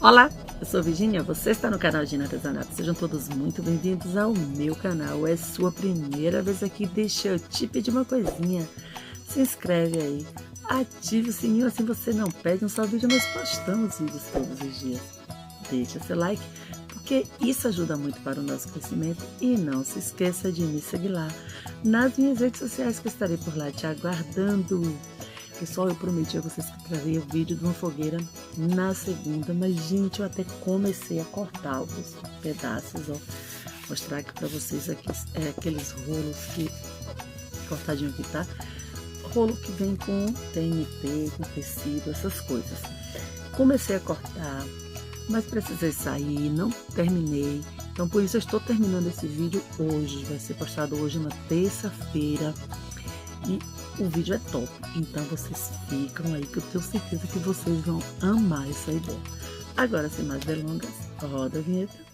Olá, eu sou Virginia, você está no canal Gina Artesanato. Sejam todos muito bem-vindos ao meu canal. É sua primeira vez aqui, deixa eu te pedir uma coisinha. Se inscreve aí, ative o sininho, assim você não perde um só vídeo. Nós postamos vídeos todos os dias. Deixa seu like, porque isso ajuda muito para o nosso crescimento. E não se esqueça de me seguir lá nas minhas redes sociais, que eu estarei por lá te aguardando. Pessoal, eu prometi a vocês que traria o vídeo de uma fogueira na segunda, mas gente, eu até comecei a cortar os pedaços, ó. Mostrar aqui pra vocês aqui, aqueles rolos que, cortadinho aqui, tá? Rolo que vem com TNT, com tecido, essas coisas. Comecei a cortar, mas precisei sair, não terminei. Então por isso eu estou terminando esse vídeo hoje, vai ser postado hoje na terça-feira. E o vídeo é top, então vocês ficam aí que eu tenho certeza que vocês vão amar essa ideia. Agora, sem mais delongas, roda a vinheta.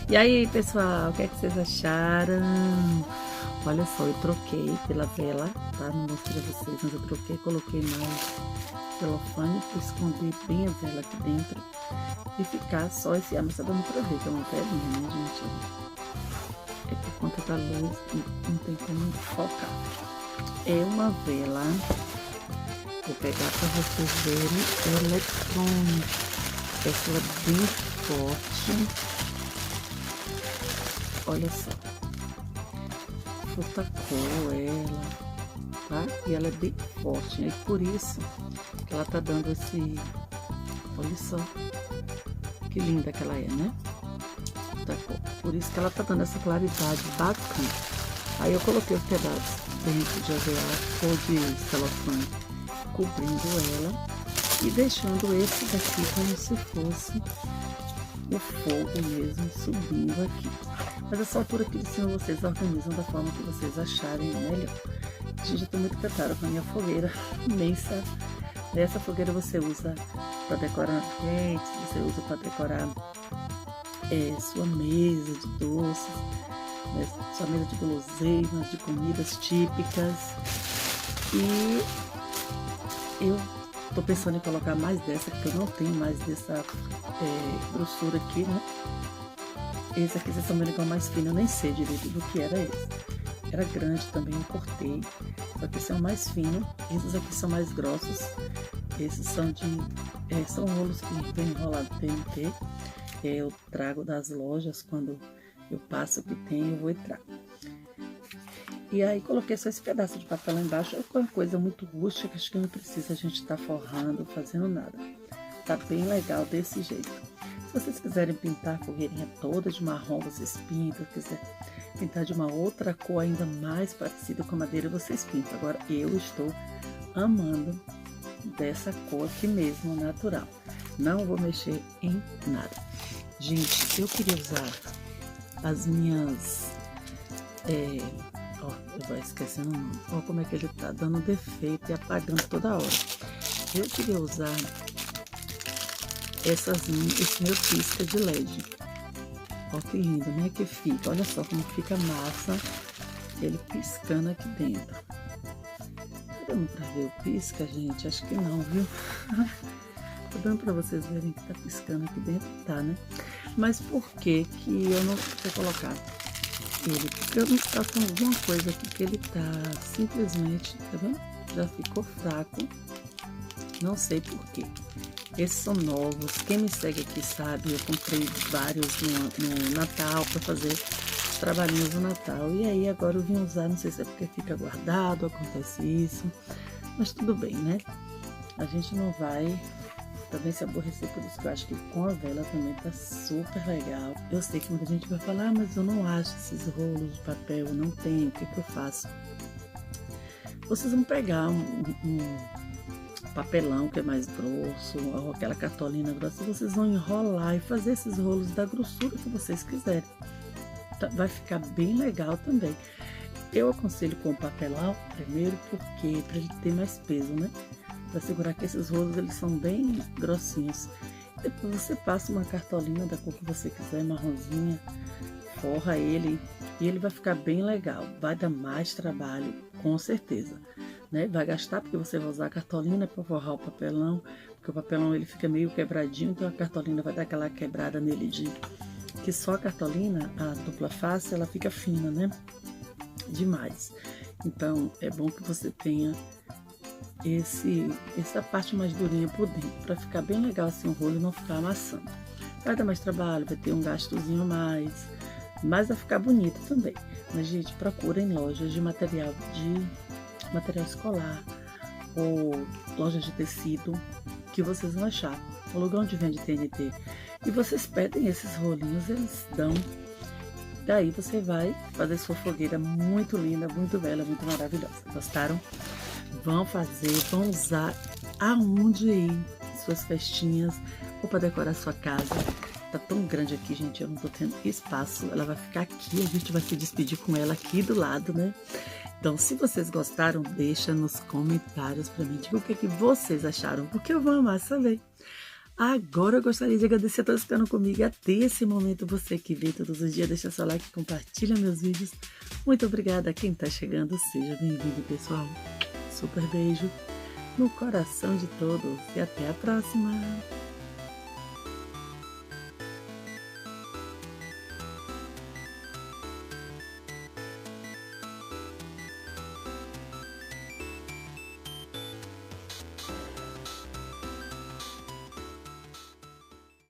E aí, pessoal, o que é que vocês acharam? Olha só, eu troquei pela vela, tá? Não mostrei pra vocês, mas eu troquei, coloquei mais celofane para esconder bem a vela aqui dentro e ficar só esse ar. Mas tá dando pra ver que é uma velinha, né, gente? É por conta da luz, não tem como focar. É uma vela, vou pegar pra vocês verem, eletrônica. Essa ela é bem forte. Olha só, fotacou ela, tá? E ela é bem forte, né? E por isso que ela tá dando esse... Olha só, que linda que ela é, né? Fotacou. Por isso que ela tá dando essa claridade bacana. Aí eu coloquei os pedaços dentro de alvear ou de celofane, cobrindo ela e deixando esse daqui como se fosse o fogo mesmo subindo aqui. Mas essa altura aqui de cima vocês organizam da forma que vocês acharem melhor. Gente, eu estou muito encantada com a minha fogueira imensa. Essa fogueira você usa para decorar enfeites, você usa para decorar sua mesa de doces, né, sua mesa de guloseimas, de comidas típicas. E eu estou pensando em colocar mais dessa, porque eu não tenho mais dessa grossura aqui, né? Esse aqui vocês estão vendo que é o mais fino, eu nem sei direito do que era esse. Era grande também, eu cortei. Só que esse é o mais fino, esses aqui são mais grossos. Esses são são rolos que vem enrolado TNT. Eu trago das lojas, quando eu passo que tem, eu vou e trago. E aí coloquei só esse pedaço de papel lá embaixo. É uma coisa muito rústica, acho que não precisa a gente estar forrando, fazendo nada. Tá bem legal desse jeito. Se vocês quiserem pintar a fogueirinha toda de marrom, vocês pintam. Se quiser pintar de uma outra cor ainda mais parecida com a madeira, vocês pintam. Agora eu estou amando dessa cor aqui mesmo, natural. Não vou mexer em nada. Gente, eu queria usar as minhas... eu vou esquecendo o nome. Olha como é que ele tá dando defeito e apagando toda hora. Eu queria usar esse meu pisca de LED. Olha que lindo, né? Que fica. Olha só como fica massa ele piscando aqui dentro. Tá dando pra ver o pisca, gente? Acho que não, viu? Tá dando pra vocês verem que tá piscando aqui dentro? Tá, né? Mas por que que eu não vou colocar ele? Porque eu me está com alguma coisa aqui que ele tá simplesmente, tá vendo? Já ficou fraco. Não sei por quê. Esses são novos. Quem me segue aqui sabe, eu comprei vários no Natal para fazer os trabalhinhos do Natal. E aí agora eu vim usar, não sei se é porque fica guardado, acontece isso. Mas tudo bem, né? A gente não vai também se aborrecer, por isso que eu acho que com a vela também tá super legal. Eu sei que muita gente vai falar, mas eu não acho esses rolos de papel, eu não tenho, o que que eu faço? Vocês vão pegar um papelão que é mais grosso, ou aquela cartolina grossa, vocês vão enrolar e fazer esses rolos da grossura que vocês quiserem. Vai ficar bem legal também. Eu aconselho com o papelão primeiro, porque para ele ter mais peso, né? Para segurar que esses rolos eles são bem grossinhos. Depois você passa uma cartolina da cor que você quiser, marronzinha, forra ele e ele vai ficar bem legal. Vai dar mais trabalho, com certeza. Né? Vai gastar porque você vai usar a cartolina para forrar o papelão, porque o papelão ele fica meio quebradinho, então a cartolina vai dar aquela quebrada nele que só a cartolina, a dupla face, ela fica fina, né? Demais. Então é bom que você tenha essa parte mais durinha por dentro, para ficar bem legal assim o rolo e não ficar amassando. Vai dar mais trabalho, vai ter um gastozinho mais, mas vai ficar bonito também. Mas gente, procura em lojas de material escolar ou lojas de tecido que vocês vão achar, o lugar onde vende TNT, e vocês pedem esses rolinhos, eles dão. Daí você vai fazer sua fogueira muito linda, muito bela, muito maravilhosa. Gostaram? Vão fazer, vão usar aonde ir, suas festinhas ou para decorar sua casa. Tá tão grande aqui, gente, eu não tô tendo espaço. Ela vai ficar aqui, a gente vai se despedir com ela aqui do lado, né? Então, se vocês gostaram, deixa nos comentários para mim. Diga o que, que vocês acharam, porque eu vou amar saber. Agora eu gostaria de agradecer a todos que estão comigo até esse momento. Você que vê todos os dias, deixa seu like, compartilha meus vídeos. Muito obrigada a quem está chegando. Seja bem-vindo, pessoal. Super beijo no coração de todos e até a próxima.